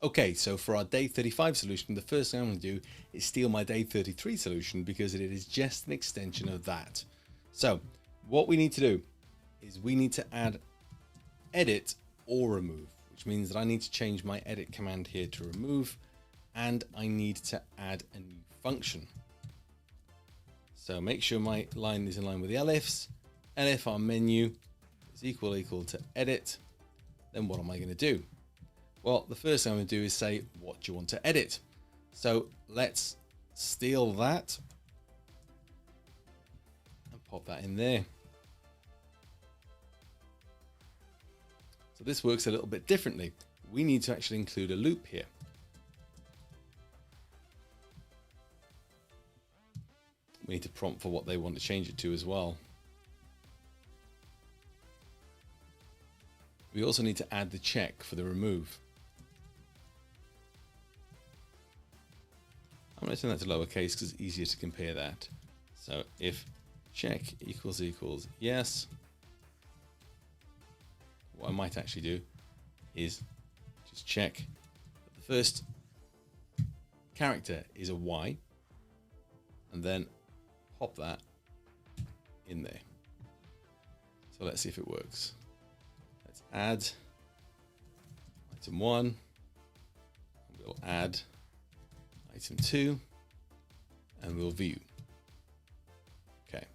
Okay, so for our day 35 solution, the first thing I'm going to do is steal my day 33 solution because it is just an extension of that. So what we need to do is we need to add edit or remove, which means that I need to change my edit command here to remove, and I need to add a new function. So make sure my line is in line with the elifs. Elif our menu is equal to edit. Then what am I going to do? Well, the first thing I'm going to do is say, what do you want to edit? So let's steal that and pop that in there. So this works a little bit differently. We need to actually include a loop here. We need to prompt for what they want to change it to as well. We also need to add the check for the remove. I'm going to turn that to lowercase because it's easier to compare that. So if check equals yes, what I might actually do is just check that the first character is a Y, and then pop that in there. So let's see if it works. Let's add item 1, and we'll add item 2, and we'll view. Okay,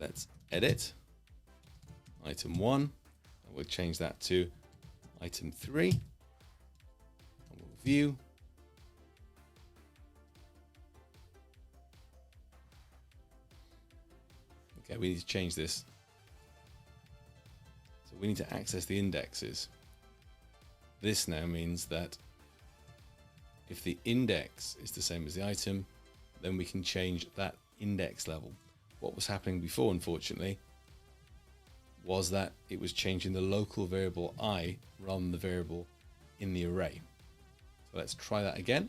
let's edit item 1, and we'll change that to item 3, and we'll view. Okay, we need to change this. So we need to access the indexes. This now means that if the index is the same as the item, then we can change that index level. What was happening before, unfortunately, was that it was changing the local variable I rather than the variable in the array. So let's try that again.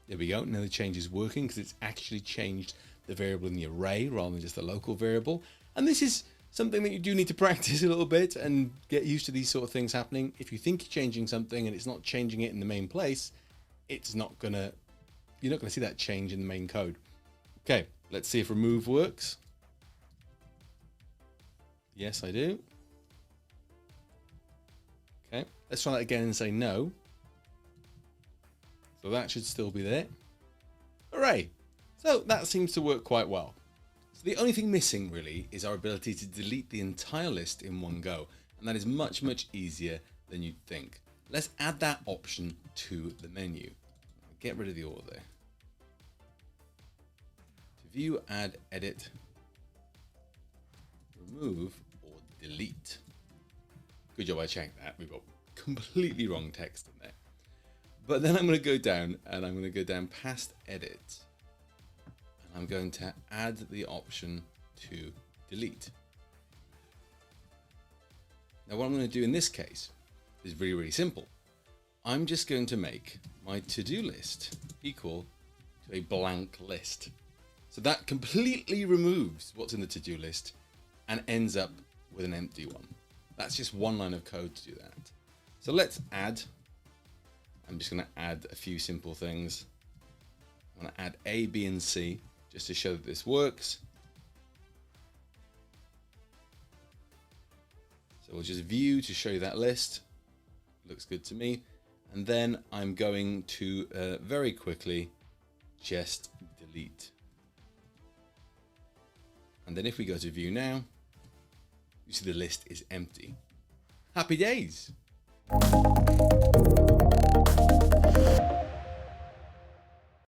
There we go. Now the change is working because it's actually changed the variable in the array rather than just the local variable. And this is something that you do need to practice a little bit and get used to these sort of things happening. If you think you're changing something and it's not changing it in the main place, it's not gonna, you're not gonna see that change in the main code. Okay, let's see if remove works. Yes, I do. Okay, let's try that again and say no. So that should still be there. Hooray! So that seems to work quite well. So the only thing missing really is our ability to delete the entire list in one go. And that is much, much easier than you'd think. Let's add that option to the menu. Get rid of the order. To view, add, edit, remove, or delete. Good job I checked that. We've got completely wrong text in there. But then I'm going to go down and I'm going to go down past edit. And I'm going to add the option to delete. Now what I'm going to do in this case is really, really simple. I'm just going to make my to-do list equal to a blank list. So that completely removes what's in the to-do list and ends up with an empty one. That's just one line of code to do that. So let's add. I'm just going to add a few simple things. I'm going to add A, B, and C just to show that this works. So we'll just view to show you that list. Looks good to me. And then I'm going to very quickly just delete. And then if we go to view now, you see the list is empty. Happy days.